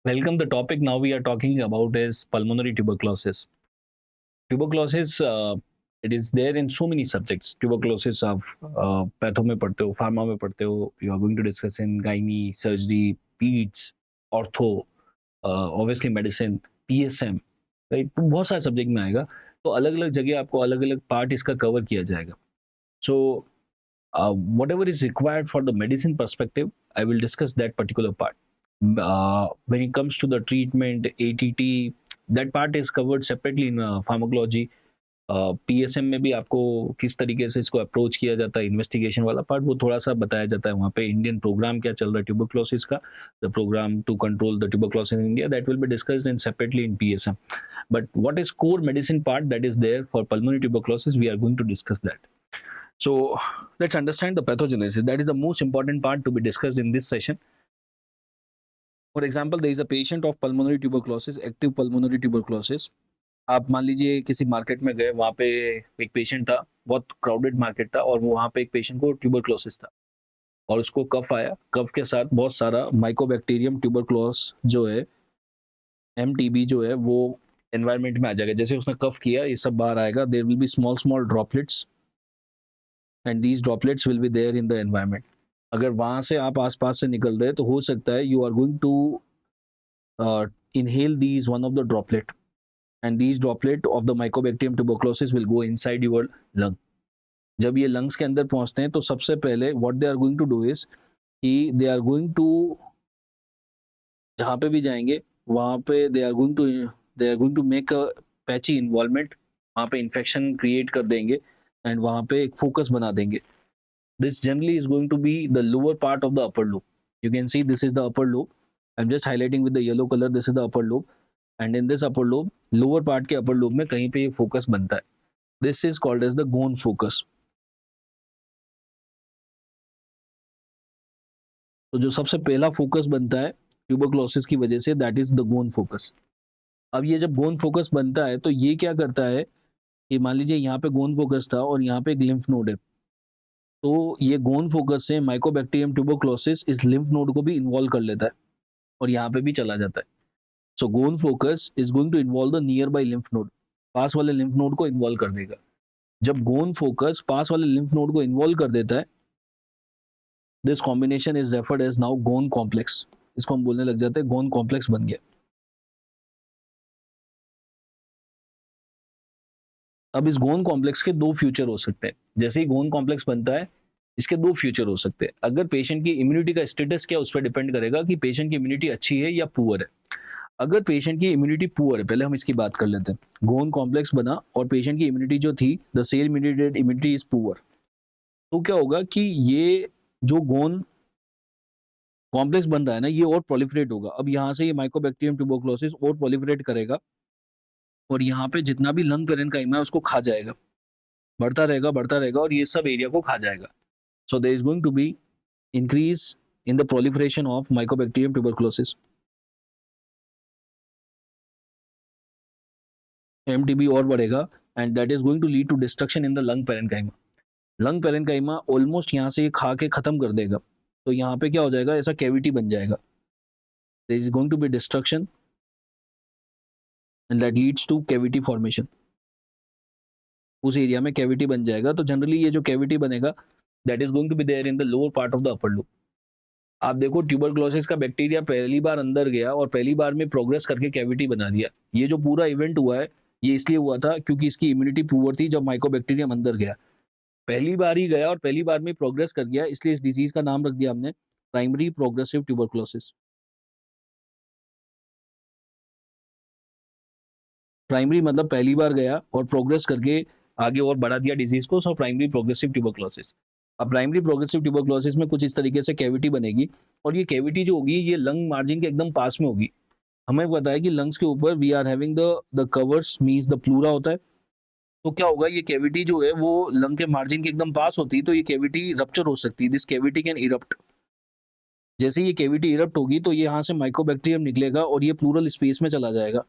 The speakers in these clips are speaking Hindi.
Welcome. The topic now we are talking about is pulmonary tuberculosis. Tuberculosis, it is there in so many subjects. Tuberculosis of patho में पढ़ते हो, pharma में पढ़ते हो. You are going to discuss in gynae, surgery, peds, ortho, obviously medicine, PSM, right? तो बहुत सारे सब्जेक्ट में आएगा. तो अलग अलग जगह आपको अलग अलग पार्ट इसका कवर किया जाएगा. So whatever is required for the medicine perspective, I will discuss that particular part. When it comes to the treatment, ATT, that part is covered separately in pharmacology. PSM में भी आपको किस तरीके से इसको अप्रोच किया जाता है, इन्वेस्टिगेशन वाला पार्ट वो थोड़ा सा बताया जाता है वहाँ पे. इंडियन प्रोग्राम क्या चल रहा है ट्यूबरक्लोसिस का, the programme to control the tuberculosis in India, that will be discussed in separately in PSM. But what is core medicine part that is there for pulmonary tuberculosis, we are going to discuss that. So let's understand the pathogenesis. That is the most important part to be discussed in this session. For example, there is a patient of pulmonary tuberculosis, active pulmonary tuberculosis. आप मान लीजिए किसी मार्केट में गए, वहाँ पे एक पेशेंट था, बहुत क्राउडेड मार्केट था और वहाँ पे एक पेशेंट को ट्यूबरक्लोसिस था और उसको कफ आया. कफ के साथ बहुत सारा माइकोबैक्टीरियम ट्यूबरक्लोस जो है, MTB जो है, वो एनवायरमेंट में आ जाएगा. जैसे उसने कफ किया, ये सब बाहर आएगा. There will be small small droplets and these droplets will be there in the environment. अगर वहाँ से आप आसपास से निकल रहे तो हो सकता है you are going to inhale these one of the droplet, and these droplet of the mycobacterium tuberculosis will go inside your lung. जब ये lungs के अंदर पहुंचते हैं तो सबसे पहले what they are going to do is कि they are going to, जहाँ पे भी जाएंगे वहाँ पे they are going to make a patchy involvement. वहाँ पे infection create कर देंगे and वहाँ पे एक focus बना देंगे. This generally is going to be the lower part of the upper lobe. You can see this is the upper lobe. I'm just highlighting with the yellow color. This is the upper lobe. And in this upper lobe, lower part के upper lobe में कहीं पे ये focus बनता है. This is called as the gone focus. तो जो सबसे पहला फोकस बनता है ट्यूबरक्लोसिस की वजह से, that is the Ghon focus. अब ये जब गोन फोकस बनता है तो ये क्या करता है कि मान लीजिए यहाँ पे गोन फोकस था और यहाँ पे एक लिम्फ नोड है. तो ये गोन फोकस से माइकोबैक्टीरियम ट्यूबरक्लोसिस इस लिम्फ नोड को भी इन्वॉल्व कर लेता है और यहाँ पे भी चला जाता है. So Ghon focus is going to involve the nearby lymph node. पास वाले लिम्फ नोड को इन्वॉल्व कर देगा. जब गोन फोकस पास वाले लिम्फ नोड को इन्वॉल्व कर देता है, this combination is referred as now Ghon complex. इसको हम बोलने लग जाते हैं गोन कॉम्प्लेक्स बन गया. अब इस गोन कॉम्प्लेक्स के दो फ्यूचर हो सकते हैं. जैसे ही गोन कॉम्प्लेक्स बनता है, इसके दो फ्यूचर हो सकते हैं. अगर पेशेंट की इम्यूनिटी का स्टेटस क्या, उस पर डिपेंड करेगा कि पेशेंट की इम्यूनिटी अच्छी है या पुअर है. अगर पेशेंट की इम्यूनिटी पुअर है, पहले हम इसकी बात कर लेते हैं. गोन कॉम्प्लेक्स बना और पेशेंट की इम्यूनिटी जो थी, the cell mediated immunity is poor. तो क्या होगा कि ये जो गोन कॉम्प्लेक्स बन रहा है ना, ये और प्रोलिफरेट होगा. अब यहाँ से ये माइकोबैक्टीरियम ट्यूबरक्लोसिस और प्रोलिफरेट करेगा और यहाँ पे जितना भी लंग पेरेन्काइमा है उसको खा जाएगा. बढ़ता रहेगा और ये सब एरिया को खा जाएगा. So there is going to be increase in the proliferation of mycobacterium tuberculosis. MTB और बढ़ेगा and that is going to lead to destruction in the lung parenchyma. Lung parenchyma almost यहाँ से खा के खत्म कर देगा. तो यहाँ पे क्या हो जाएगा, ऐसा कैविटी बन जाएगा. There is going to be destruction and that leads to cavity formation. उस एरिया में कैविटी बन जाएगा. तो जनरली ये जो कैविटी बनेगा, that is going to be there in the lower part of the upper loop. आप देखो ट्यूबरक्लोसिस का बैक्टीरिया पहली बार अंदर गया और पहली बार में प्रोग्रेस करके कैविटी बना दिया. ये जो पूरा इवेंट हुआ है, ये इसलिए हुआ था क्योंकि इसकी इम्यूनिटी पुअर थी. जब माइकोबैक्टीरियम अंदर गया, पहली बार ही गया और पहली बार में प्रोग्रेस कर गया, इसलिए इस डिजीज का नाम रख दिया हमने प्राइमरी प्रोग्रेसिव ट्यूबरक्लोसिस. प्राइमरी मतलब पहली बार गया और प्रोग्रेस करके आगे और बढ़ा दिया डिजीज को. So primary progressive tuberculosis. अब प्राइमरी प्रोग्रेसिव ट्यूबरक्लोसिस में कुछ इस तरीके से कैविटी बनेगी और ये कैविटी जो होगी, ये लंग मार्जिन के एकदम पास में होगी. हमें पता है कि लंग्स के ऊपर we are having the covers means the pleura होता है. तो क्या होगा, ये कैविटी जो है वो लंग के मार्जिन के एकदम पास होती है, तो ये कैविटी रप्चर हो सकती है. This cavity can erupt. जैसे ये कैविटी इरप्ट होगी तो ये यहाँ से माइकोबैक्टीरियम निकलेगा और ये प्लूरल स्पेस में चला जाएगा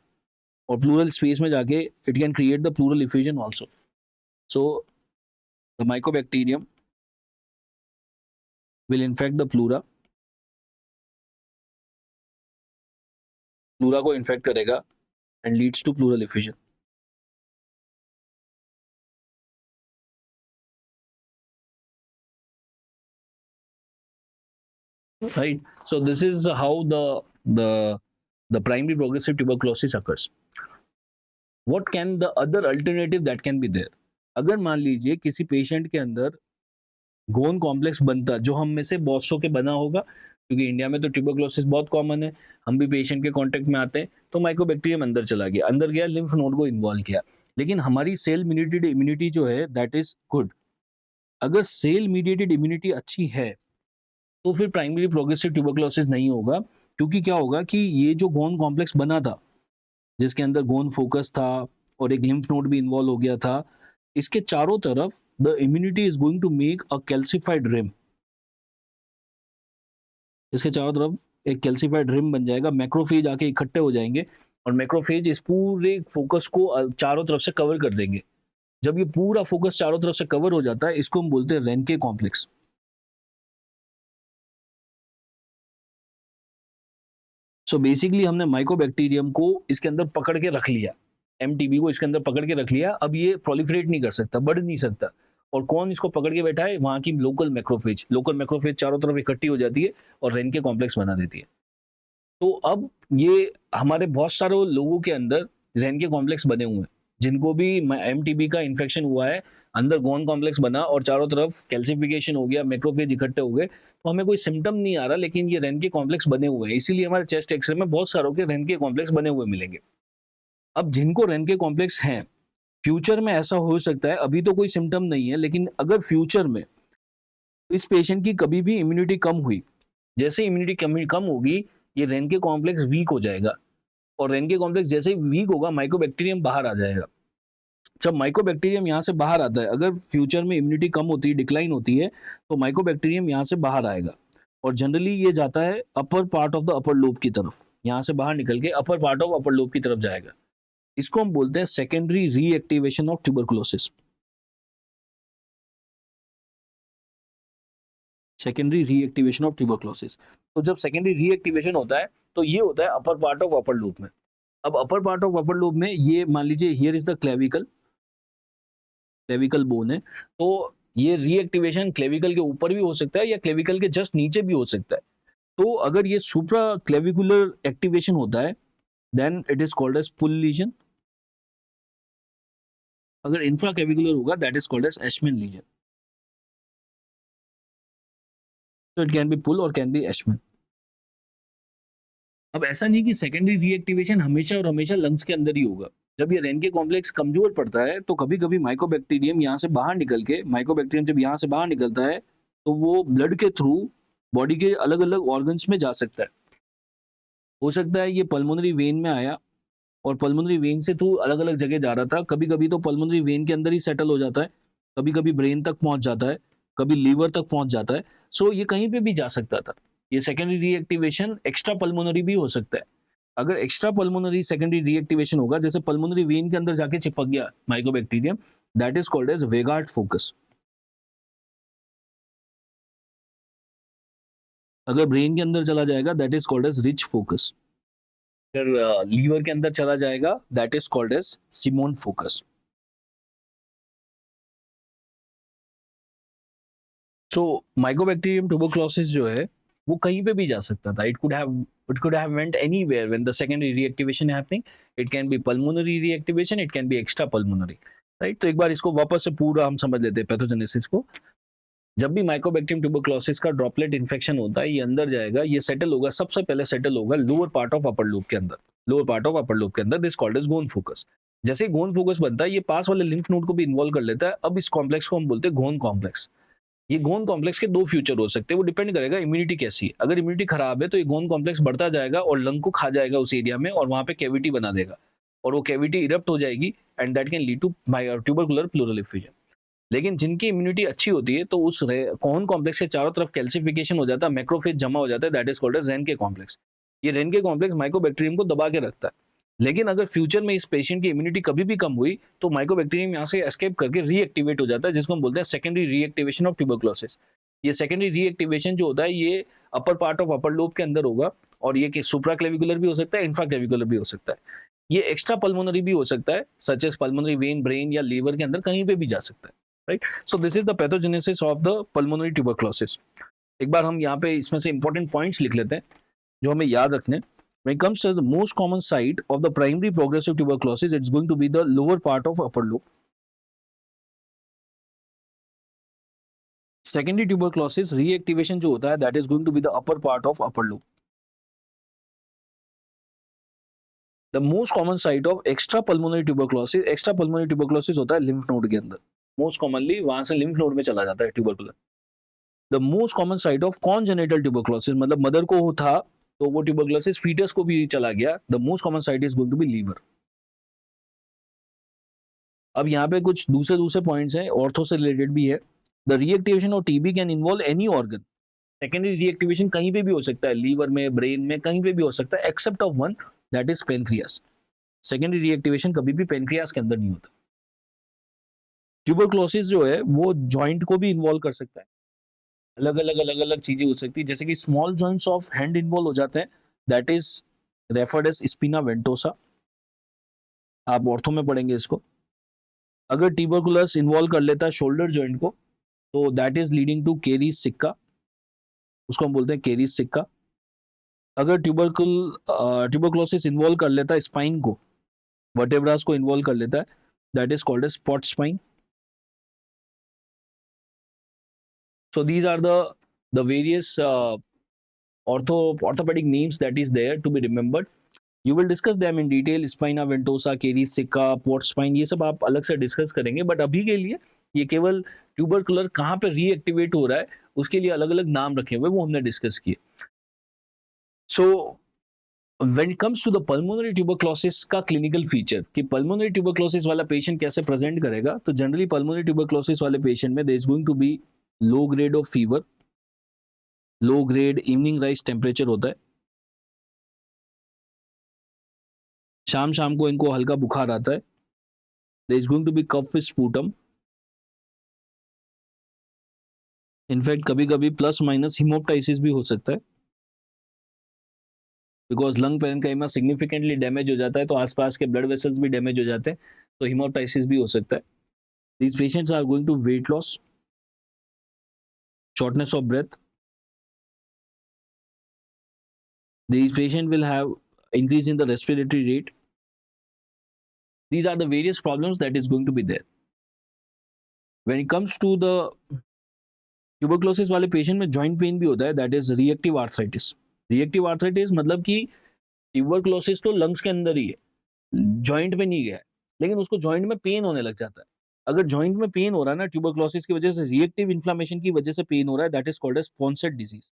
और प्लूरल स्पेस में जाके it can create the pleural effusion also. So the mycobacterium will infect the pleura pleura को इन्फेक्ट करेगा and leads to pleural effusion. Right. So this is how the primary progressive tuberculosis occurs. What can the other alternative that can be there? अगर मान लीजिए किसी पेशेंट के अंदर गोन कॉम्प्लेक्स बनता, जो हम में से बहुत सौ के बना होगा, क्योंकि इंडिया में तो ट्यूबरक्लोसिस बहुत कॉमन है, हम भी पेशेंट के कांटेक्ट में आते हैं, तो माइकोबैक्टीरियम अंदर गया, लिम्फ नोड को इन्वॉल्व किया, लेकिन हमारी सेल मीडिएटेड इम्यूनिटी जो है दैट इज गुड. अगर सेल मीडिएटेड इम्यूनिटी अच्छी है तो फिर प्राइमरी प्रोग्रेसिव ट्यूबरक्लोसिस नहीं होगा, क्योंकि क्या होगा कि ये जो गोन कॉम्प्लेक्स बना था, जिसके अंदर गोन फोकस था और एक लिम्फ नोड भी इन्वॉल्व हो गया था, इसके चारों तरफ the immunity is going to make a calcified rim. इसके चारों तरफ एक कैल्सिफाइड रिम बन जाएगा, मैक्रोफेज आके इकट्ठे हो जाएंगे और मैक्रोफेज इस पूरे फोकस को चारों तरफ से कवर कर देंगे. जब ये पूरा फोकस चारों तरफ से कवर हो जाता है, इसको हम बोलते हैं रेनके कॉम्प्लेक्स. सो बेसिकली हमने माइकोबैक्टीरियम को इसके अंदर पकड़ के रख लिया, एमटीबी को इसके अंदर पकड़ के रख लिया. अब ये प्रोलिफरेट नहीं कर सकता, बढ़ नहीं सकता. और कौन इसको पकड़ के बैठा है? वहां की लोकल मैक्रोफेज चारों तरफ इकट्ठी हो जाती है और रेनके कॉम्प्लेक्स बना देती है. तो अब ये हमारे बहुत सारे लोगों के अंदर रेनके कॉम्प्लेक्स बने हुए हैं, जिनको भी एमटीबी का इन्फेक्शन हुआ है, अंदर गोन कॉम्प्लेक्स बना और चारों तरफ कैल्सिफिकेशन हो गया, मैक्रोफेज इकट्ठे हो गए, तो हमें कोई सिम्टम नहीं आ रहा, लेकिन ये रेनके कॉम्प्लेक्स बने हुए हैं. इसीलिए हमारे चेस्ट एक्सरे में बहुत सारों के रेनके कॉम्प्लेक्स बने हुए मिलेंगे. अब जिनको रेनके कॉम्प्लेक्स हैं, फ्यूचर में ऐसा हो सकता है, अभी तो कोई सिम्टम नहीं है, लेकिन अगर फ्यूचर में इस पेशेंट की कभी भी इम्यूनिटी कम हुई, जैसे इम्यूनिटी कम होगी, ये रेनके कॉम्प्लेक्स वीक हो जाएगा, और रेनके कॉम्प्लेक्स जैसे ही वीक होगा, माइकोबैक्टीरियम बाहर आ जाएगा. जब माइकोबैक्टीरियम यहाँ से बाहर आता है, अगर फ्यूचर में इम्यूनिटी कम होती है, डिक्लाइन होती है, तो माइकोबैक्टीरियम यहाँ से बाहर आएगा और जनरली ये जाता है upper part of the upper lobe की तरफ. यहाँ से बाहर निकल के upper part of upper lobe की तरफ जाएगा. इसको हम बोलते हैं secondary reactivation of tuberculosis. Secondary reactivation of tuberculosis. तो जब सेकेंडरी रीएक्टिवेशन होता है, तो ये होता है upper part of upper lobe में. अब upper part of upper lobe में ये मान लीजिए here is the clavicle bone है, तो ये रीएक्टिवेशन क्लेविकल के ऊपर भी हो सकता है या क्लेविकल के जस्ट नीचे भी हो सकता है. तो अगर ये सुप्रा क्लेविकुलर एक्टिवेशन होता है, then it is called as Puhl lesion. अगर इंफ्रा क्लेविकुलर होगा, that is called as Assmann lesion. तो इट कैन बी पुल और कैन बी एशमैन. अब ऐसा नहीं कि सेकेंडरी रीएक्टिवेशन हमेशा और हमेशा लंग्स के अंदर ही होगा. जब ये रेनके कॉम्प्लेक्स कमजोर पड़ता है, तो कभी कभी माइकोबैक्टीरियम यहाँ से बाहर निकल के, माइकोबैक्टीरियम जब यहाँ से बाहर निकलता है, तो वो ब्लड के थ्रू बॉडी के अलग अलग ऑर्गन्स में जा सकता है. हो सकता है ये पल्मोनरी वेन में आया और पल्मोनरी वेन से थ्रू अलग अलग जगह जा रहा था. कभी कभी तो पल्मोनरी वेन के अंदर ही सेटल हो जाता है, कभी कभी ब्रेन तक पहुंच जाता है, कभी लीवर तक पहुंच जाता है. सो ये कहीं पे भी जा सकता था. ये सेकेंडरी रीएक्टिवेशन एक्स्ट्रा पल्मोनरी भी हो सकता है. अगर एक्स्ट्रा पल्मोनरी सेकेंडरी रीएक्टिवेशन होगा, जैसे पल्मोनरी वेन के अंदर जाके चिपक गया mycobacterium, that is called as Weigert focus. अगर ब्रेन के अंदर चला जाएगा, that is called as Rich focus. अगर लीवर के अंदर चला जाएगा, that is called as Simon focus. So mycobacterium tuberculosis जो है वो कहीं पे भी जा सकता था. It could have went anywhere when the secondary reactivation happening. It can be pulmonary reactivation, it can be extra pulmonary, right? तो एक बार इसको वापस से पूरा हम समझ लेते हैं पैथोजेनेसिस को. जब भी माइकोबैक्टीरियम ट्यूबरकुलोसिस का ड्रॉपलेट इन्फेक्शन होता है, ये अंदर जाएगा, ये सेटल होगा, सबसे पहले सेटल होगा lower part of upper lobe के अंदर. This called as Ghon focus. जैसे गोन फोकस बनता है, ये पास वाले लिम्फ नोड को भी इन्वॉल्व कर लेता है. अब इस कॉम्प्लेक्स को हम बोलते हैं गोन कॉम्प्लेक्स. ये गोन कॉम्प्लेक्स के दो फ्यूचर हो सकते हैं, वो डिपेंड करेगा इम्यूनिटी कैसी है. अगर इम्यूनिटी खराब है, तो ये गोन कॉम्प्लेक्स बढ़ता जाएगा और लंग को खा जाएगा उस एरिया में, और वहां पे कैविटी बना देगा, और वो कैविटी इरप्ट हो जाएगी, and that can lead to tubercular pleural effusion. लेकिन जिनकी इम्यूनिटी अच्छी होती है, तो उस गोन कॉम्प्लेक्स के चारों तरफ कैल्सिफिकेशन हो जाता है, मैक्रोफेज जमा हो जाता है, that is called as Ranke complex. ये रेनके कॉम्प्लेक्स माइकोबैक्टीरियम को दबा के रखता है. लेकिन अगर फ्यूचर में इस पेशेंट की इम्यूनिटी कभी भी कम हुई, तो माइकोबैक्टीरियम यहाँ से एस्केप करके रीएक्टिवेट हो जाता है, जिसको हम बोलते हैं सेकेंडरी रीएक्टिवेशन ऑफ ट्यूबरकुलोसिस. ये सेकेंडरी रीएक्टिवेशन जो होता है, ये upper part of upper lobe के अंदर होगा, और ये कि सुप्रा क्लेविकुलर भी हो सकता है, इंफ्रा क्लेविकुलर भी हो सकता है। ये एक्स्ट्रा पल्मोनरी भी हो सकता है, such as pulmonary vein, brain या लीवर के अंदर कहीं पे भी जा सकता है, right. So this is the pathogenesis of the pulmonary tuberculosis. एक बार हम यहाँ पे इसमें से इंपॉर्टेंट पॉइंट्स लिख लेते हैं जो हमें याद रखने। When it comes to the most common site of the primary progressive tuberculosis, it's going to be the lower part of upper lobe. Secondary tuberculosis reactivation जो होता है, that is going to be the upper part of upper lobe. The most common site of extrapulmonary tuberculosis होता है lymph node के अंदर। Most commonly वहां से lymph node में चला जाता है tubercular. The most common site of congenital tuberculosis, मतलब मदर को था तो वो ट्यूबरकुलोसिस फीटस को भी चला गया। The most common site is going to be liver. अब यहाँ पे कुछ दूसरे पॉइंट्स हैं, ऑर्थो से रिलेटेड भी है। The reactivation of TB can involve any organ. Secondary reactivation कहीं पे भी हो सकता है, लीवर में, ब्रेन में, कहीं पे भी हो सकता है, except of one, that is pancreas. Secondary reactivation कभी भी पेनक्रियास के अंदर नहीं होता। ट्यूबरकुलोसिस जो है वो जॉइंट को भी इन्वॉल्व कर सकता है, अलग अलग चीजें हो सकती है, जैसे कि small joints of hand involve हो जाते हैं, दैट इज रेफर्ड एज स्पिना वेंटोसा। आप ऑर्थो में पढ़ेंगे इसको। अगर ट्यूबरकुलस इन्वॉल्व कर लेता है शोल्डर जॉइंट को तो that is leading to caries sicca, उसको हम बोलते हैं केरीज सिक्का। अगर ट्यूबरकुलोसिस इन्वॉल्व कर लेता है स्पाइन को, वर्टेब्रास को इन्वॉल्व कर लेता है, that is called as spot spine. So these are the various orthopedic names that is there to be remembered. You will discuss them in detail, spina ventosa, caries sicca, port spine, ये सब आप अलग से डिस्कस करेंगे, बट अभी के लिए ये केवल ट्यूबरकुलर कहाँ पे रीएक्टिवेट हो रहा है उसके लिए अलग अलग नाम रखे हुए वो हमने डिस्कस किए। So when it comes to the pulmonary tuberculosis का क्लिनिकल फीचर कि पल्मोनरी ट्यूबरकुलोसिस वाला पेशेंट कैसे प्रेजेंट करेगा, तो जनरली पल्मोनरी ट्यूबरकुलोसिस वाले पेशेंट में there is going to be low grade of fever, low grade evening rise temperature होता है, शाम को इनको हल्का बुखार आता है, there is going to be cough with sputum, in fact कभी कभी प्लस माइनस हिमोप्टाइसिस भी हो सकता है, because lung parenchyma significantly damage हो जाता है तो आसपास के ब्लड वेसल्स भी डैमेज हो जाते हैं, तो हिमोप्टाइसिस भी हो सकता है। These patients are going to weight loss, shortness of breath. These patients will have increase in the respiratory rate. These are the various problems that is going to be there. When it comes to the tuberculosis वाले पेशेंट में जॉइंट पेन भी होता है, that is reactive arthritis. Reactive arthritis मतलब कि ट्यूबरकुलोसिस तो लंग्स के अंदर ही है, जॉइंट में नहीं गया है, लेकिन उसको जॉइंट में पेन होने लग जाता है। अगर जॉइंट में पेन हो रहा है ना ट्यूबरकुलोसिस की वजह से, रिएक्टिव इन्फ्लेमेशन की वजह से पेन हो रहा है, that is called as Poncet disease.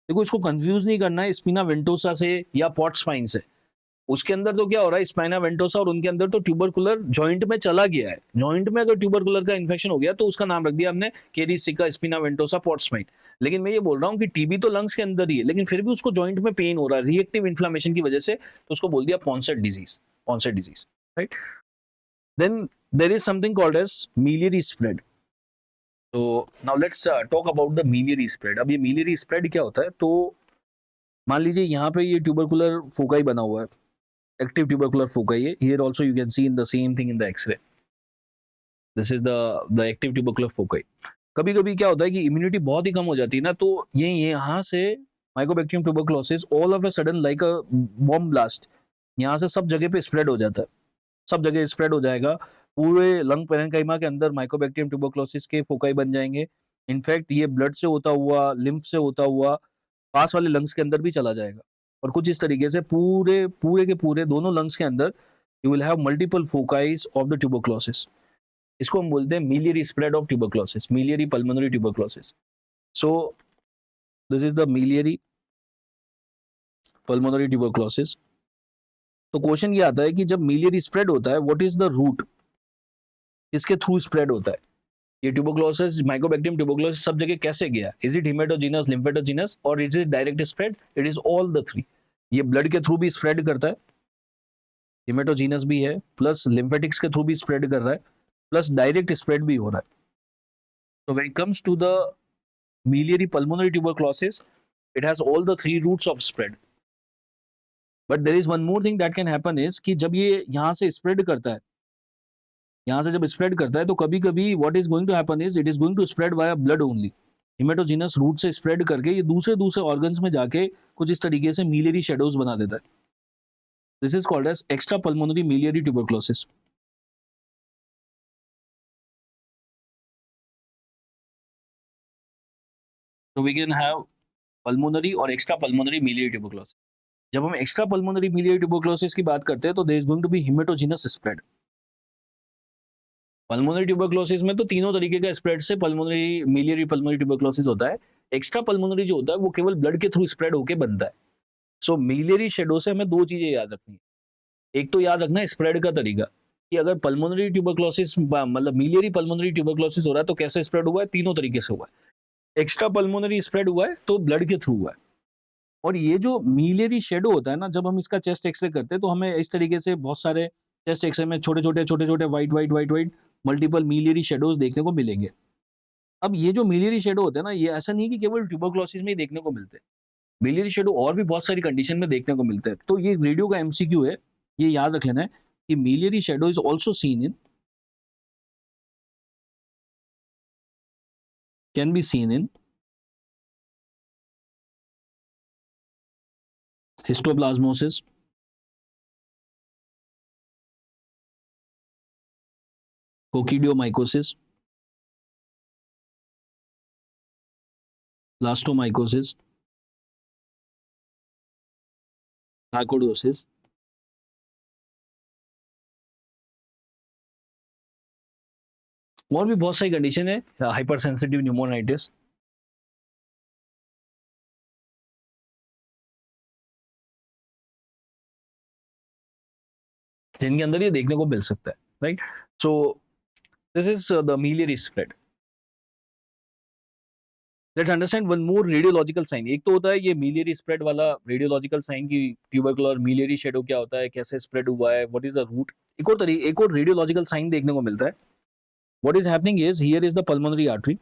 देखो इसको कंफ्यूज नहीं करना है स्पिना वेंटोसा से या पॉट स्पाइन से। उसके अंदर तो क्या हो रहा है, स्पाइना वेंटोसा, और उनके अंदर तो ट्यूबरकुलर जॉइंट में चला गया है। जॉइंट में अगर ट्यूबरकुलर का इन्फेक्शन हो गया तो उसका नाम रख दिया हमने केरीज सिक्का, स्पिना वेंटोसा, पॉट स्पाइन। लेकिन मैं ये बोल रहा हूँ कि टीबी तो लंग्स के अंदर ही है, लेकिन फिर भी उसको जॉइंट में पेन हो रहा है रिएक्टिव इन्फ्लेमेशन की वजह से, तो उसको बोल दिया Poncet disease, right. Then there is something called as miliary spread. तो now let's talk about the miliary spread. अब ये मिलियरी स्प्रेड क्या होता है, तो मान लीजिए यहाँ पे ये ट्यूबरकुलर फोकाई बना हुआ है, एक्टिव ट्यूबरकुलर फोकाई है। Here also you can see in the same thing in the X-ray, this is the active tubercular foci. कभी कभी क्या होता है कि इम्यूनिटी बहुत ही कम हो जाती है ना, तो ये यहाँ से Mycobacterium tuberculosis all of a sudden like a bomb blast यहाँ से सब जगह पे स्प्रेड हो जाता है, सब जगह स्प्रेड हो जाएगा। पूरे लंग पेरेन्काइमा के अंदर माइकोबैक्टीरियम ट्यूबरकुलोसिस के फोकाई बन जाएंगे। इनफैक्ट ये ब्लड से होता हुआ, लिम्फ से होता हुआ पास वाले लंग्स के अंदर भी चला जाएगा, और कुछ इस तरीके से पूरे के पूरे दोनों लंग्स के अंदर you will have multiple foci of the tuberculosis. इसको हम बोलते हैं miliary spread of tuberculosis, miliary pulmonary tuberculosis. So this is the miliary pulmonary tuberculosis. तो क्वेश्चन ये आता है कि जब मिलियरी स्प्रेड होता है, व्हाट इज द रूट, इसके थ्रू स्प्रेड होता है ये ट्यूबरकुलोसिस, माइकोबैक्टीरियम ट्यूबरकुलोसिस सब जगह कैसे गया? इज इट हेमेटोजीनस, लिम्फेटोजीनस, और is it direct spread? It is all the three. ये ब्लड के थ्रू भी स्प्रेड करता है, हेमेटोजीनस भी है, प्लस लिम्फेटिक्स के थ्रू भी स्प्रेड कर रहा है, प्लस डायरेक्ट स्प्रेड भी हो रहा है। तो when it comes to the miliary pulmonary tuberculosis, It has all the three routes of spread. But there is one more thing that can happen is कि जब ये यहाँ से spread करता है, यहाँ से जब spread करता है तो कभी कभी what is going to happen is it is going to spread via blood only. Haematogenous route से स्प्रेड करके ये दूसरे दूसरे ऑर्गन्स में जाके कुछ इस तरीके से मिलियरी शेडोज बना देता है. This is called as extra pulmonary miliary tuberculosis. तो वी कैन हैव पल्मोनरी और एक्स्ट्रा पल्मोनरी मिलियरी ट्यूबरक्लोसिस. जब हम एक्स्ट्रा पल्मोनरी मिलियरी ट्यूबरक्लोसिस की बात करते हैं तो there is going to be haematogenous spread. Pulmonary tuberculosis में तो तीनों तरीके का स्प्रेड से पल्मोनरी मिलियरी पल्मोनरी ट्यूबरक्लोसिस होता है. एक्स्ट्रा पल्मोनरी जो होता है वो केवल ब्लड के थ्रू स्प्रेड होकर बनता है. सो मिलियरी शेडो से हमें दो चीजें याद रखनी है. एक तो याद रखना है स्प्रेड का तरीका कि अगर पल्मोनरी ट्यूबरक्लोसिस मतलब मिलियरी पल्मोनरी ट्यूबरक्लोसिस हो रहा है तो कैसे स्प्रेड हुआ है. तीनों तरीके से हुआ है. एक्स्ट्रा पल्मोनरी स्प्रेड हुआ है तो ब्लड के थ्रू हुआ है. और ये जो मिलियरी शेडो होता है ना, जब हम इसका चेस्ट एक्सरे करते हैं तो हमें इस तरीके से बहुत सारे चेस्ट एक्सरे में छोटे छोटे वाइट मल्टीपल मिलियरी शेडोज देखने को मिलेंगे. अब ये जो मिलियरी शेडो होते हैं ना, ये ऐसा नहीं कि केवल ट्यूबरक्लोसिस में ही देखने को मिलते हैं. मिलियरी शेडो और भी बहुत सारी कंडीशन में देखने को मिलते हैं. तो ये रेडियो का एमसीक्यू है, ये याद रख लेना है कि miliary shadow is also seen in can be seen in histoplasmosis, coccidiomycosis, blastomycosis, sarcoidosis, और भी बहुत सारी कंडीशन है. हाइपर सेंसिटिव न्यूमोनाइटिस, जिनके अंदर ये देखने को मिल सकता है. Right. So this is the miliary spread. Let's understand one more radiological sign. एक तो होता है ये मिलियरी स्प्रेड वाला रेडियोलॉजिकल साइन की ट्यूबरकुलर मिलियरी शेडो क्या होता है, कैसे स्प्रेड हुआ है, व्हाट इज द रूट. एक और रेडियोलॉजिकल साइन देखने को मिलता है. What is happening is here is the pulmonary artery.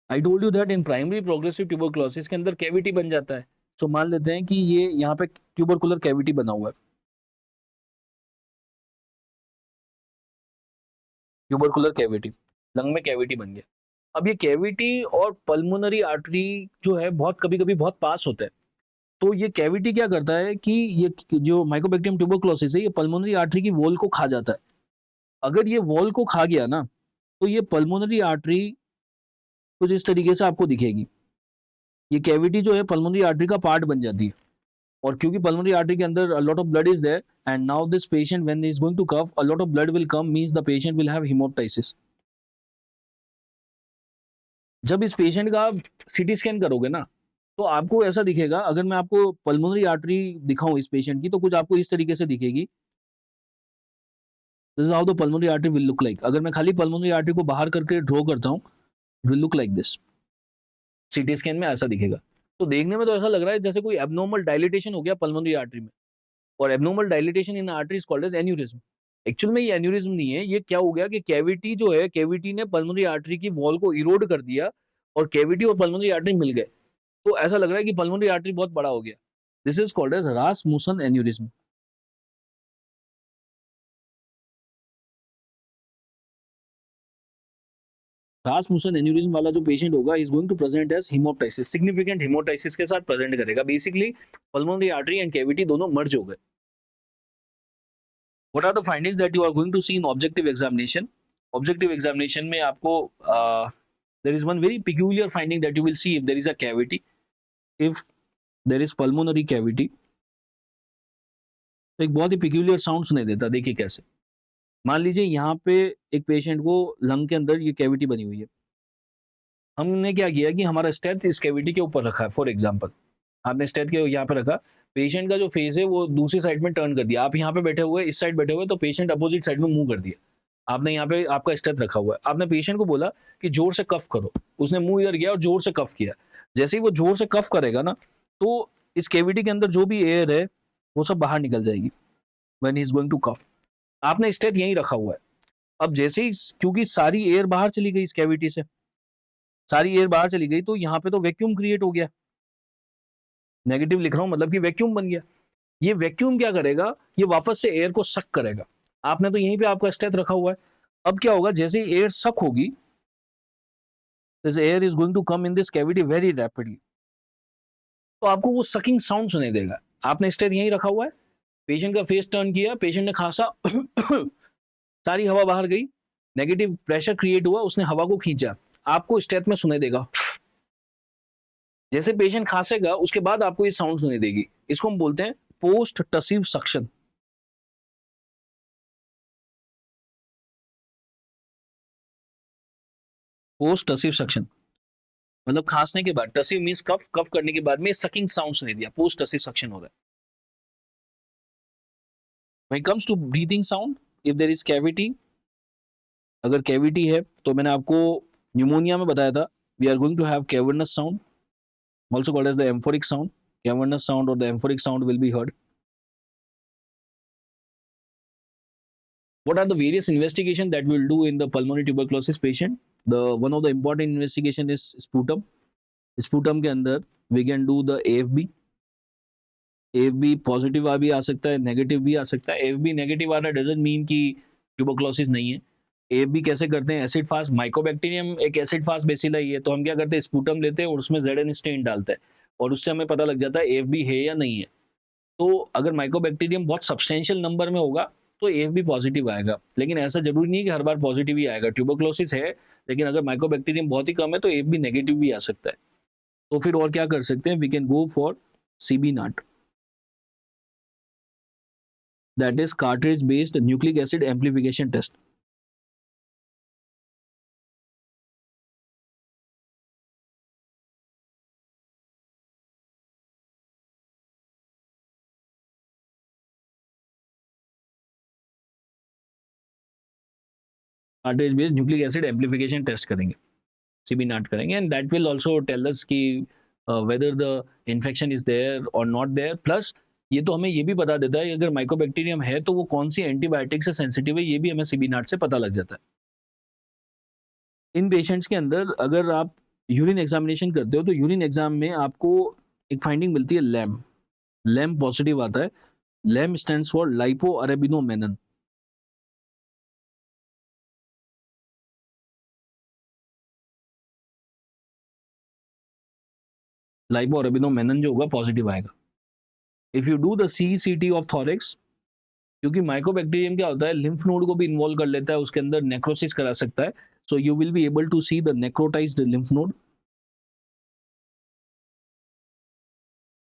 I told you that in primary progressive tuberculosis के अंदर कैविटी बन जाता है. तो मान लेते हैं कि ये यहाँ पे ट्यूबरकुलर कैविटी बना हुआ है. ट्यूबरकुलर कैविटी, लंग में कैविटी बन गया. अब ये कैविटी और पल्मोनरी आर्टरी जो है बहुत कभी कभी बहुत पास होता है. तो ये कैविटी क्या करता है कि ये जो माइकोबैक्टीरियम ट्यूबरकुलोसिस है ये पल्मोनरी आर्टरी की वॉल को खा जाता है. अगर ये वॉल को खा गया ना तो ये पल्मोनरी आर्टरी कुछ इस तरीके से आपको दिखेगी. ये कैविटी जो है पल्मोनरी आर्टरी का पार्ट बन जाती है. और क्योंकि पल्मोनरी आर्टरी के अंदर a lot of blood is there and now this patient when he is going to cough a lot of blood will come means the patient will have hemoptysis. जब इस पेशेंट का आप सीटी स्कैन करोगे ना तो आपको ऐसा दिखेगा. अगर मैं आपको पल्मोनरी आर्टरी दिखाऊं इस पेशेंट की तो कुछ आपको इस तरीके से दिखेगी. This is how the pulmonary artery will look like. अगर मैं खाली पल्मोनरी आर्टरी को बाहर करके ड्रॉ करता हूं it will look like this. CT scan में ऐसा दिखेगा. तो देखने में तो ऐसा लग रहा है जैसे कोई एब्नॉर्मल डायलिटेशन हो गया पल्मोनरी आर्टरी में. और abnormal dilatation in artery is called as aneurysm. Actual में ये एन्यूरिज्म नहीं है. ये क्या हो गया कि कैविटी जो है, कैविटी ने पल्मोनरी आर्टरी की वॉल को इरोड कर दिया और कैविटी और पल्मोनरी आर्टरी मिल गए. तो ऐसा लग रहा है कि पल्मोनरी आर्टरी बहुत बड़ा हो गया. This is called as Rasmussen aneurysm. Rasmussen aneurysm वाला जो पेशेंट होगा is going to present as haemoptysis. Significant haemoptysis के साथ प्रेजेंट करेगा. Basically pulmonary artery and cavity दोनों मर्ज हो गए. What are the findings that you are going to see in objective examination? Objective examination में आपको there is one very peculiar finding that you will see if there is a cavity. If there is pulmonary cavity, तो एक बहुत ही peculiar sound सुनाई देता. देखिए कैसे. मान लीजिए यहाँ पे एक पेशेंट को लंग के अंदर ये कैविटी बनी हुई है. हमने क्या किया कि हमारा स्टेथ इस कैविटी के ऊपर रखा है. फॉर एग्जाम्पल आपने स्टेथ के यहाँ पे रखा. पेशेंट का जो फेस है वो दूसरी साइड में टर्न कर दिया. आप यहाँ पे बैठे हुए, इस साइड बैठे हुए, तो पेशेंट अपोजिट साइड में मूव कर दिया. आपने यहाँ पे आपका स्टेथ रखा हुआ है. आपने पेशेंट को बोला कि जोर से कफ करो. उसने मुंह इधर किया और जोर से कफ किया. जैसे ही वो जोर से कफ करेगा ना तो इस कैविटी के अंदर जो भी एयर है वो सब बाहर निकल जाएगी. When he is going to cough. आपने स्टेथ यहीं रखा हुआ है. अब जैसे ही क्योंकि सारी एयर बाहर चली गई इस कैविटी से, सारी एयर बाहर चली गई तो यहाँ पे तो वैक्यूम क्रिएट हो गया, नेगेटिव लिख रहा हूं मतलब कि वैक्यूम बन गया। ये वैक्यूम क्या करेगा, ये वापस से एयर को सक करेगा। आपने तो यहीं पे आपका स्टेथ रखा हुआ है। अब क्या होगा, जैसे ही एयर सक होगी, this air is going to come in this cavity very rapidly, तो आपको वो सकिंग साउंड सुनाई देगा। आपने स्टेथ यहीं रखा हुआ है, पेशेंट का फेस टर्न किया, पेशेंट ने खांसा सारी हवा बाहर गई, नेगेटिव प्रेशर क्रिएट हुआ, उसने हवा को खींचा, आपको स्टेथ में सुनाई देगा। जैसे पेशेंट खांसेगा उसके बाद आपको ये साउंड सुनाई देगी। इसको हम बोलते हैं post tussive suction. Post tussive suction मतलब खांसने के बाद, टसिव मींस कफ, कफ करने के बाद में सकिंग साउंड सुनाई दिया, पोस्ट टसिव सक्शन हो रहा है। When it comes to breathing sound, if there is cavity, अगर कैविटी है तो मैंने आपको न्यूमोनिया में बताया था, we are going to have cavernous sound, also called as the amphoric sound. Cavernous sound or the amphoric sound will be heard. What are the various investigation that we'll do in the pulmonary tuberculosis patient? The one of the important investigation is sputum. Sputum के अंदर we can do the AFB. AFB positive भी आ सकता है, नेगेटिव भी आ सकता है। AFB नेगेटिव आ रहा है डजंट मीन कि ट्यूबरक्लोसिस नहीं है। AFB कैसे करते हैं, एसिड फास्ट, माइकोबैक्टीरियम एक एसिड फास्ट बेसिलाई है, तो हम क्या करते हैं, स्पूटम लेते हैं और उसमें ZN स्टेन डालते हैं और उससे हमें पता लग जाता है AFB है या नहीं है। तो अगर माइकोबैक्टीरियम बहुत सब्सटेंशियल नंबर में होगा तो AFB पॉजिटिव आएगा, लेकिन ऐसा जरूरी नहीं कि हर बार पॉजिटिव ही आएगा। ट्यूबरक्लोसिस है लेकिन अगर माइकोबैक्टीरियम बहुत ही कम है तो AFB नेगेटिव भी आ सकता है। तो फिर और क्या कर सकते हैं, we can go for CB NAAT, that is cartridge based nucleic acid amplification test. Cartridge based nucleic acid amplification test करेंगे, CB नाट करेंगे, and that will also tell us कि whether the infection is there or not there. Plus ये तो हमें ये भी बता देता है अगर माइकोबैक्टीरियम है तो वो कौन सी एंटीबायोटिक से सेंसिटिव है, ये भी हमें CB नाट से पता लग जाता है। इन पेशेंट्स के अंदर अगर आप यूरिन एग्जामिनेशन करते हो तो यूरिन एग्जाम में आपको एक फाइंडिंग मिलती है लैम, लैम पॉजिटिव आता है। LAM stands for lipo arabinomannan. Lipo arabinomannan जो होगा पॉजिटिव आएगा। If you do the CCT of thorax, क्योंकि माइकोबैक्टीरियम क्या होता है, लिम्फ नोड को भी इन्वॉल्व कर लेता है, उसके अंदर नेक्रोसिस करा सकता है, so you will be able to see the necrotized lymph node.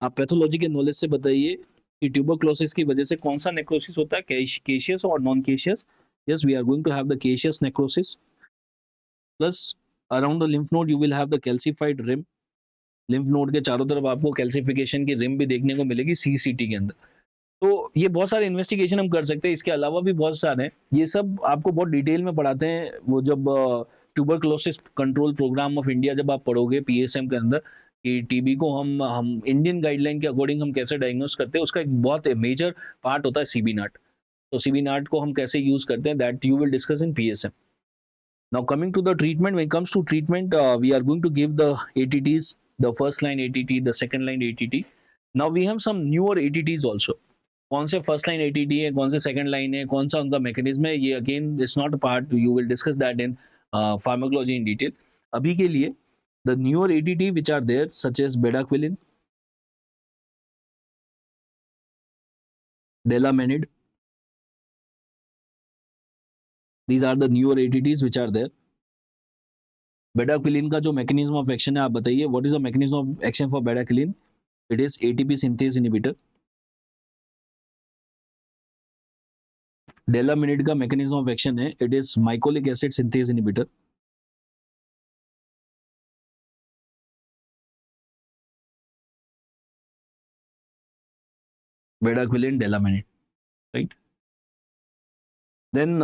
आप पैथोलॉजी के नॉलेज से बताइए कि ट्यूबरक्लोसिस की वजह से कौन सा नेक्रोसिस होता है, केशियस और non caseous. Yes, we are going to have the caseous necrosis. Plus around the lymph node you will have the calcified rim. Lymph node के चारों तरफ आपको कैल्सिफिकेशन की रिम भी देखने को मिलेगी CCT के अंदर। तो ये बहुत सारे इन्वेस्टिगेशन हम कर सकते हैं, इसके अलावा भी बहुत सारे हैं, ये सब आपको बहुत डिटेल में पढ़ाते हैं। वो जब tuberculosis control programme of India जब आप पढ़ोगे PSM के अंदर कि TB को हम इंडियन गाइडलाइन के अकॉर्डिंग हम कैसे डायग्नोस करते हैं, उसका एक बहुत मेजर पार्ट होता है CB नाट। तो CB नाट को हम कैसे यूज करते हैं, that you will discuss in PSM। Now coming to the treatment, when it comes to treatment, we are going to give the ATTs, the first line ATT, the second line ATT. Now we have some newer ATTs also. कौन से फर्स्ट लाइन ATT है, कौन से सेकंड लाइन है, कौन सा उनका मैकेनिज्म है, ये again it's not a part, you will discuss that in pharmacology in detail. अभी के लिए the newer ATT which are there such as bedaquiline, delamanid, these are the newer ATTs which are there. Bedaquiline का जो मैकेनिज्म ऑफ एक्शन है आप बताइए, what is the mechanism of action for bedaquiline? It is ATP synthase inhibitor. Delamanid का मैकेनिज्म ऑफ एक्शन है, it is mycolic acid synthase inhibitor. Bedaquiline, delamanid, right. Then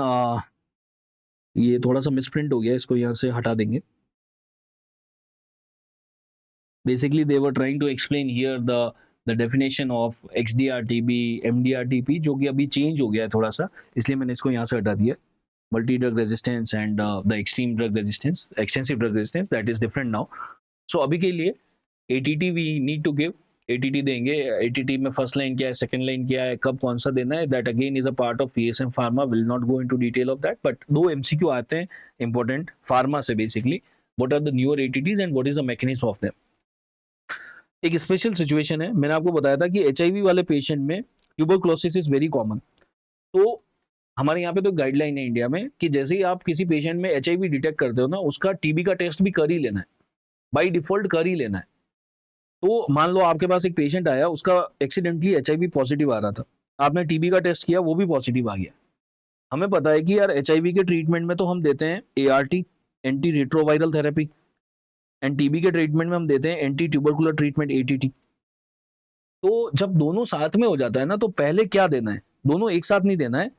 ये थोड़ा सा मिसप्रिंट हो गया, इसको यहाँ से हटा देंगे। Basically they were trying to explain here the definition of XDR-TB, MDR-TB, जो कि अभी चेंज हो गया है थोड़ा सा, इसलिए मैंने इसको यहाँ से हटा दिया। multi drug resistance and the extreme drug resistance, extensive drug resistance, that is different now. So अभी के लिए ATT we need to give, ATT देंगे. ATT में फर्स्ट लाइन क्या है, सेकंड लाइन क्या है, कब कौन सा देना है, that again is a part of VSM Pharma, will not go into detail of that, but दो MCQ आते हैं important pharma से basically, what are the newer ATTs and what is the mechanism of them. एक स्पेशल सिचुएशन है, मैंने आपको बताया था कि HIV वाले पेशेंट में ट्यूबरक्लोसिस इज वेरी कॉमन. तो हमारे यहाँ पे तो गाइडलाइन है इंडिया में कि जैसे ही आप किसी पेशेंट में HIV डिटेक्ट करते हो ना, उसका TB का टेस्ट भी कर ही लेना है, बाय डिफॉल्ट कर ही लेना है. तो मान लो आपके पास एक पेशेंट आया, उसका एक्सीडेंटली HIV पॉजिटिव आ रहा था, आपने TB का टेस्ट किया, वो भी पॉजिटिव आ गया. हमें पता है कि यार HIV के ट्रीटमेंट में तो हम देते हैं ART, anti retroviral therapy, and TB के ट्रीटमेंट में हम देते हैं एंटी ट्यूबरकुलर ट्रीटमेंट ATT. तो जब दोनों साथ में हो जाता है ना, तो पहले क्या देना है, दोनों एक साथ नहीं देना है.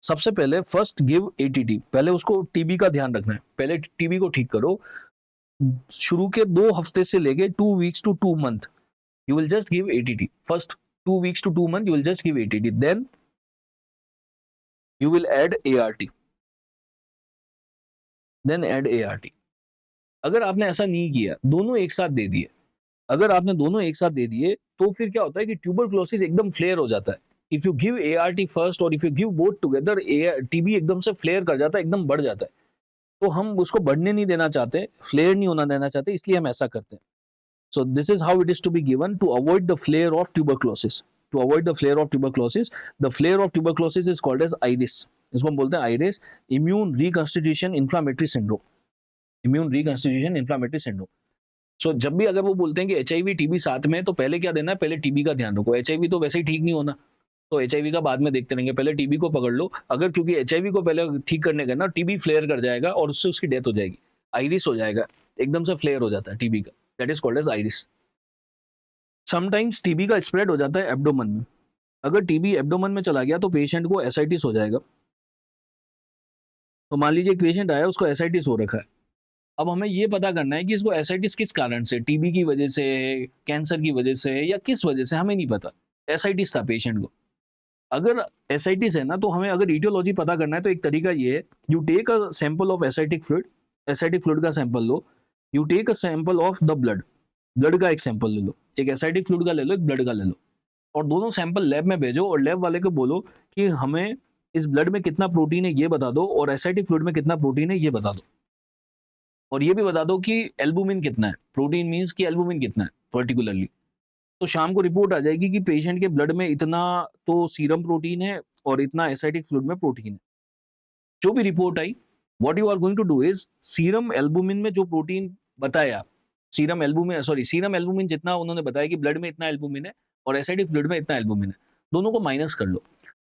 सबसे पहले फर्स्ट गिव ATT, पहले उसको TB का ध्यान रखना है, पहले TB को ठीक करो. शुरू के 2 हफ्ते से लेके 2 weeks to 2 month you will just give ATT. First 2 weeks to 2 month you will just give ATT, then you will add ART, then add ART. अगर आपने ऐसा नहीं किया, दोनों एक साथ दे दिए, अगर आपने दोनों एक साथ दे दिए, तो फिर क्या होता है कि ट्यूबरक्लोसिस एकदम फ्लेयर हो जाता है. If you give ART first और if you give both together, TB एकदम से फ्लेयर कर जाता है, एकदम बढ़ जाता है. तो हम उसको बढ़ने नहीं देना चाहते, फ्लेयर नहीं होना देना चाहते, इसलिए हम ऐसा करते हैं. So this is how it is to be given to avoid the flare of tuberculosis. To avoid the flare of tuberculosis, the flare of tuberculosis is called as IRIS. इसको हम बोलते हैं IRIS, immune reconstitution inflammatory syndrome. Immune reconstitution inflammatory syndrome. So जब भी अगर वो बोलते हैं कि HIV TB साथ में, तो पहले क्या देना है, पहले TB का ध्यान रखो. HIV तो वैसे ही ठीक नहीं होना, तो HIV का बाद में देखते रहेंगे, पहले TB को पकड़ लो. अगर क्योंकि HIV को पहले ठीक करने का ना, TB फ्लेयर कर जाएगा और उससे उसकी डेथ हो जाएगी. IRIS हो जाएगा, एकदम से फ्लेयर हो जाता है TB का, that is called as IRIS. Sometimes TB का स्प्रेड हो जाता है एब्डोमन में. अगर TB एब्डोमन में चला गया तो पेशेंट को एसाइटिस हो जाएगा. तो मान लीजिए एक पेशेंट आया, उसको एसाइटिस हो रखा है. अब हमें ये पता करना है कि इसको एसाइटिस किस कारण से, TB की वजह से, कैंसर की वजह से, या किस वजह से, हमें नहीं पता. एसाइटिस था पेशेंट को. अगर एसाइटिस है ना, तो हमें अगर ईटियोलॉजी पता करना है, तो एक तरीका ये है, you take a sample of ascitic fluid, ascitic fluid का सैंपल लो. You take a sample of the blood, blood का एक सैंपल ले लो, एक एसाइटिक फ्लूइड का ले लो, एक ब्लड का ले लो, और दोनों सैंपल लैब में भेजो और लैब वाले को बोलो कि हमें इस ब्लड में कितना प्रोटीन है ये बता दो, और एसाइटिक फ्लूइड में कितना प्रोटीन है ये बता दो, और ये भी बता दो कि एल्बुमिन कितना है. प्रोटीन मीन्स कि एल्बुमिन कितना है पर्टिकुलरली. तो शाम को रिपोर्ट आ जाएगी कि पेशेंट के ब्लड में इतना तो सीरम प्रोटीन है और इतना एसाइटिक फ्लूइड में प्रोटीन है. जो भी रिपोर्ट आई, what you are going to do is, serum albumin में जो प्रोटीन बताया, सीरम एल्बुमिन जितना उन्होंने बताया कि ब्लड में इतना एल्बुमिन है और एसाइटिक फ्लूइड में इतना एल्बुमिन है, दोनों को माइनस कर लो.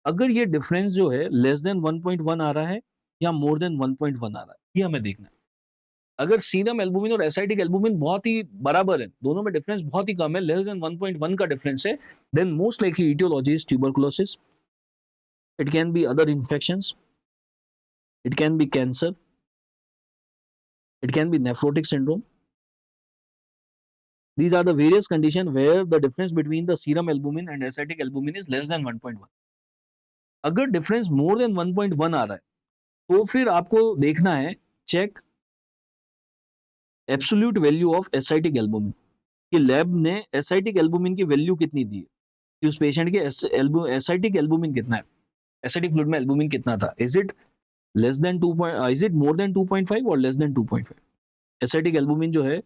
अगर ये डिफरेंस जो है लेस देन 1.1 आ रहा है या मोर देन 1.1 आ रहा है, ये हमें देखना है. अगर सीरम एल्बुमिन और एसाइटिक एल्बुमिन बहुत ही बराबर है, दोनों में डिफरेंस बहुत ही कम है, लेस देन 1.1 का डिफरेंस है, then most likely aetiology is tuberculosis. It can be other infections, it can be cancer, it can be nephrotic syndrome. These are the various conditions where the difference between the serum albumin and acidic albumin is less than 1.1. अगर डिफरेंस मोर देन 1.1 आ रहा है, तो फिर आपको देखना है, check absolute value of ascitic albumin, कि लैब ने एसाइटिक एल्बुमिन की वैल्यू कितनी दी है, कि उस पेशेंट के एसाइटिक एल्बुमिन कितना है, एसाइटिक फ्लूइड में एल्बुमिन कितना था. Is it less than 2. Is it more than 2.5 और लेस देन 2.5. एसाइटिक एल्बुमिन जो है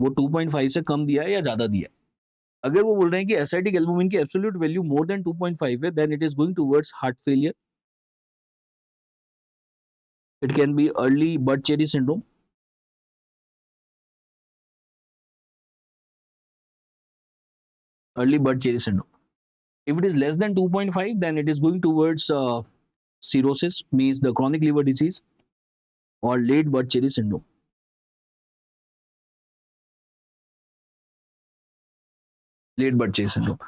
वो 2.5 से कम दिया है या ज्यादा दिया है. अगर वो बोल रहे हैं कि एसाइटिक एल्बुमिन की एब्सोल्यूट वैल्यू मोर देन 2.5 है, then it is going towards heart failure. It can be early Budd Chiari syndrome. Early bud cherry syndrome. If it is less than 2.5, then it is going towards cirrhosis, means the chronic liver disease, or late bud cherry syndrome. Late bud cherry syndrome.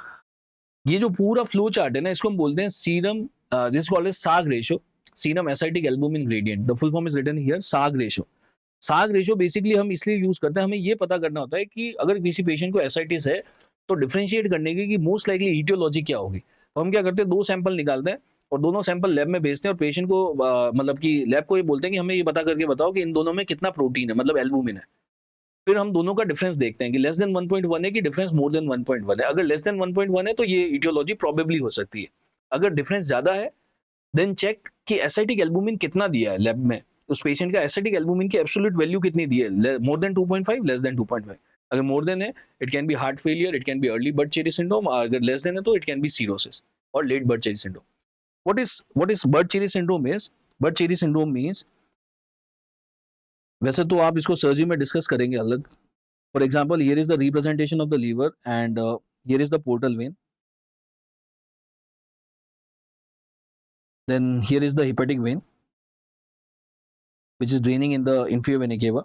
ये जो पूरा फ्लो चार्ट है ना, इसको हम बोलते हैं serum, this called as SAAG ratio, serum ascitic albumin gradient. The full form is written here, SAAG ratio. SAAG ratio basically हम इसलिए यूज करते हैं, हमें ये पता करना होता है कि अगर किसी पेशेंट को एसाइटिस है, तो डिफरेंशिएट करने की कि मोस्ट लाइकली ईटियोलॉजी क्या होगी. तो हम क्या करते हैं, 2 सैंपल निकालते हैं, और दोनों सैंपल लैब में भेजते हैं और पेशेंट को मतलब कि लैब को ये बोलते हैं कि हमें ये पता करके बताओ कि इन दोनों में कितना प्रोटीन है, मतलब एल्बुमिन है। फिर हम दोनों का डिफरेंस देखते हैं कि लेस देन 1.1 है कि डिफरेंस मोर देन 1.1 है। अगर लेस देन 1.1 है तो ये इटियोलॉजी प्रोबेबली हो सकती है। अगर डिफरेंस ज्यादा है देन चेक कि एसिटिक एल्बुमिन कितना दिया है लैब में, उस पेशेंट का एसिटिक एल्बुमिन की एब्सोल्यूट वैल्यू कितनी दी है, मोर देन 2.5, लेस देन 2.5। अगर मोर देन है it can be heart failure, it can be early Budd Chiari syndrome, अगर लेस देन है तो इट कैन बी सीरोसिस और late Budd Chiari syndrome. what is Budd Chiari syndrome is? Budd Chiari syndrome means, वैसे तो आप इसको सर्जरी में डिस्कस करेंगे अलग। For example here is the representation of the liver and here is the portal vein, then here is the hepatic vein which is draining in the inferior vena cava.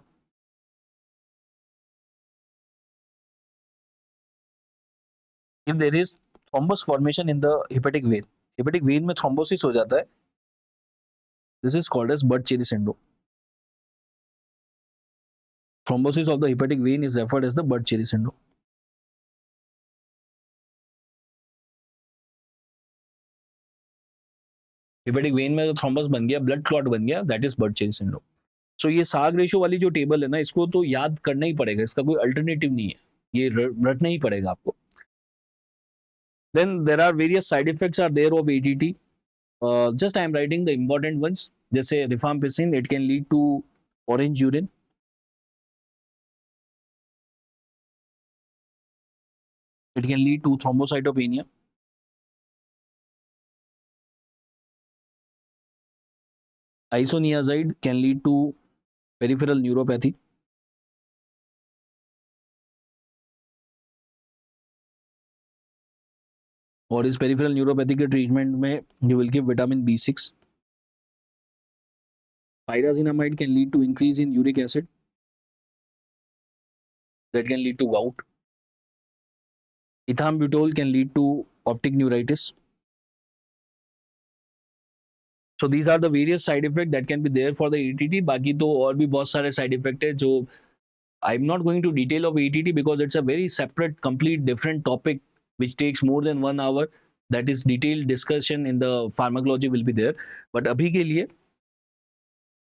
If there is thrombus formation in the hepatic vein में thrombosis हो जाता है, this is called as Budd-Chiari syndrome. Thrombosis of the hepatic vein is referred as the Budd-Chiari syndrome. Hepatic when में थ्रोम्बस बन गया, ब्लड क्लॉट बन गया, दैट इज बर्ड-चेरी सिंड्रोम। सो ये साग रेशो वाली जो टेबल है ना, इसको तो याद करना ही पड़ेगा, इसका कोई अल्टरनेटिव नहीं है, ये रटना ही पड़ेगा आपको। Then there are various side effects are there of ATT, just I am writing the important ones, जैसे rifampicin, it can lead to orange urine, it can lead to thrombocytopenia. Isoniazid can lead to peripheral neuropathy. और इस पेरिफेरल न्यूरोपैथी के ट्रीटमेंट में you will give vitamin B6. Pyrazinamide can lead to increase in uric acid. That can lead to gout. Ethambutol can lead to optic neuritis. So these are the various side effects that can be there for the ATT. बाकी तो और भी बहुत सारे side effect है जो I'm not going to detail of ATT because it's a very separate, complete different topic which takes more than 1 hour. That is detailed discussion in the pharmacology will be there. But abhi ke liye,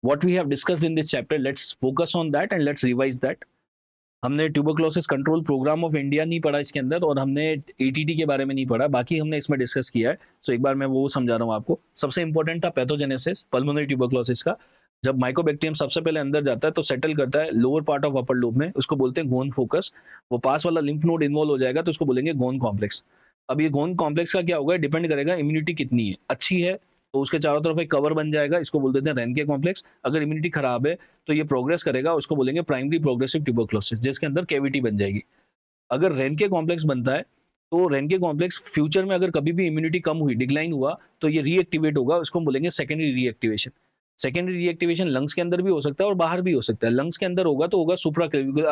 what we have discussed in this chapter, let's focus on that and let's revise that. हमने tuberculosis control programme of India नहीं पढ़ा इसके अंदर, और हमने एटीटी के बारे में नहीं पढ़ा, बाकी हमने इसमें डिस्कस किया है। सो एक बार मैं वो समझा रहा हूँ आपको। सबसे इंपॉर्टेंट था पैथोजेनेसिस पल्मोनरी ट्यूबरक्लोसिस का। जब माइकोबैक्टीरियम सबसे पहले अंदर जाता है तो सेटल करता है lower part of upper lobe में, उसको बोलते हैं गोन फोकस। वो पास वाला लिम्फ नोड इन्वॉल्व हो जाएगा तो उसको बोलेंगे गोन कॉम्प्लेक्स। अब ये गोन कॉम्प्लेक्स का क्या होगा, डिपेंड करेगा इम्यूनिटी कितनी है। अच्छी है तो उसके चारों तरफ एक कवर बन जाएगा, इसको बोल देते हैं रेनके कॉम्प्लेक्स। अगर इम्यूनिटी खराब है तो ये प्रोग्रेस करेगा, उसको बोलेंगे प्राइमरी प्रोग्रेसिव ट्यूबरक्लोसिस, जिसके अंदर कैविटी बन जाएगी। अगर रेनके कॉम्प्लेक्स बनता है तो रेनके कॉम्प्लेक्स फ्यूचर में अगर कभी भी इम्यूनिटी कम हुई, डिक्लाइन हुआ, तो ये रीएक्टिवेट होगा, उसको बोलेंगे secondary reactivation. Secondary reactivation lungs के अंदर भी हो सकता है और बाहर भी हो सकता है। लंग्स के अंदर होगा तो होगा सुप्रा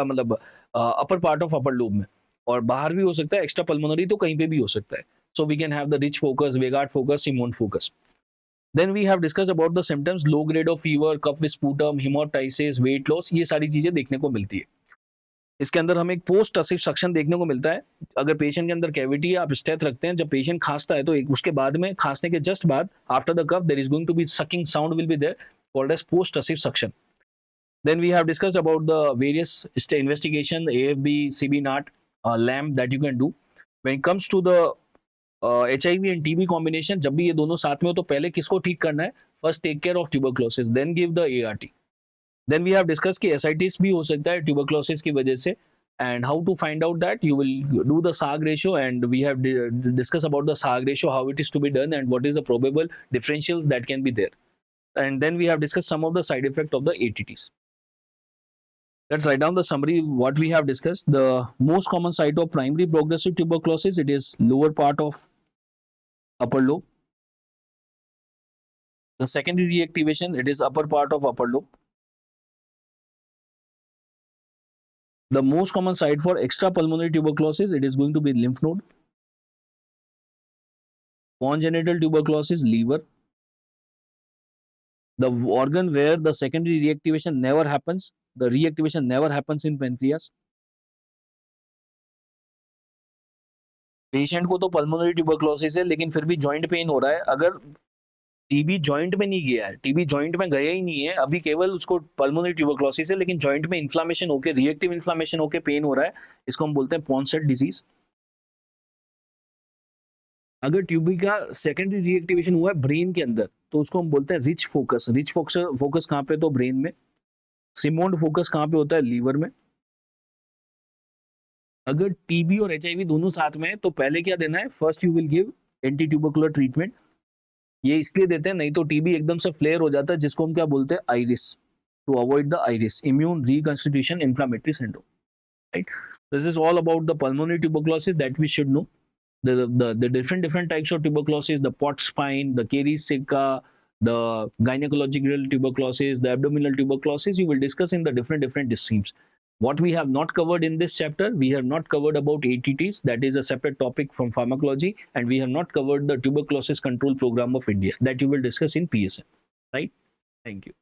मतलब upper part of upper lobe में, और बाहर भी हो सकता है एक्स्ट्रा पल्मोनरी, तो कहीं पे भी हो सकता है। So we can have the Rich focus, Weigert focus, Simon focus. Then we have discussed about the symptoms, low grade of fever, cough with sputum, hemoptysis, weight loss, ये सारी चीजें देखने को मिलती है। इसके अंदर हमें एक पोस्ट असिव सक्शन देखने को मिलता है। अगर पेशेंट के अंदर कैविटी है, आप स्टेथ रखते हैं, जब पेशेंट खांसता है तो एक उसके बाद में, खांसने के जस्ट बाद, after the cough there is going to be sucking sound will be there, called as post tussive suction. Then we have discussed about the various investigation, AFB, CB NAT, LAMP that you can do. When it comes to the HIV end TB combination, जब भी ये दोनों साथ में हो तो पहले किसको ठीक करना है? First take care of tuberculosis, then give the ART। Then we have discuss कि एसाइटिस भी हो सकता है ट्यूबरक्लोसिस की वजह से, and how to find out that, you will do the SAAG ratio, and we have discuss about the SAAG ratio, how it is to be done and what is the probable differentials that can be there, and then we have discuss some of the side effect of the ATTs. Let's write down the summary what we have discussed. The most common site of primary progressive tuberculosis, it is lower part of upper lobe. The secondary reactivation, it is upper part of upper lobe. The most common site for extrapulmonary tuberculosis, it is going to be lymph node. Congenital tuberculosis, liver. The organ where the secondary reactivation never happens, the reactivation never happens in pancreas. Patient को तो पल्मोनरी ट्यूबरक्लोसिस है लेकिन फिर भी जॉइंट पेन हो रहा है, अगर टीबी जॉइंट में नहीं गया है, टीबी जॉइंट में गया ही नहीं है अभी, केवल उसको पल्मोनरी ट्यूबरक्लोसिस है, लेकिन जॉइंट में इन्फ्लामेशन होकर, रिएक्टिव इन्फ्लामेशन होकर पेन हो रहा है, इसको हम बोलते हैं पॉन्सेट डिजीज। अगर ट्यूबी का सेकेंडरी रीएक्टिवेशन हुआ है ब्रेन के अंदर, तो उसको हम बोलते हैं rich focus. Rich focus, focus कहाँ पे, तो ब्रेन में। सिमोंड फोकस कहाँ पे होता है, लीवर में। अगर टीबी और एचआईवी दोनों साथ में है, तो पहले क्या देना है, first you will give anti tubercular treatment. ये इसलिए देते हैं, नहीं तो टीबी एकदम से फ्लेयर हो जाता है, जिसको हम क्या बोलते हैं, IRIS, to avoid the IRIS, immune reconstitution inflammatory syndrome, right. This is all about the pulmonary tuberculosis that we should know. The different types of tuberculosis, the Pott's spine, the Keri-Sika, the gynecological tuberculosis, the abdominal tuberculosis, you will discuss in the different streams. What we have not covered in this chapter, we have not covered about ATTs, that is a separate topic from pharmacology, and we have not covered the tuberculosis control program of India, that you will discuss in PSM, right? Thank you.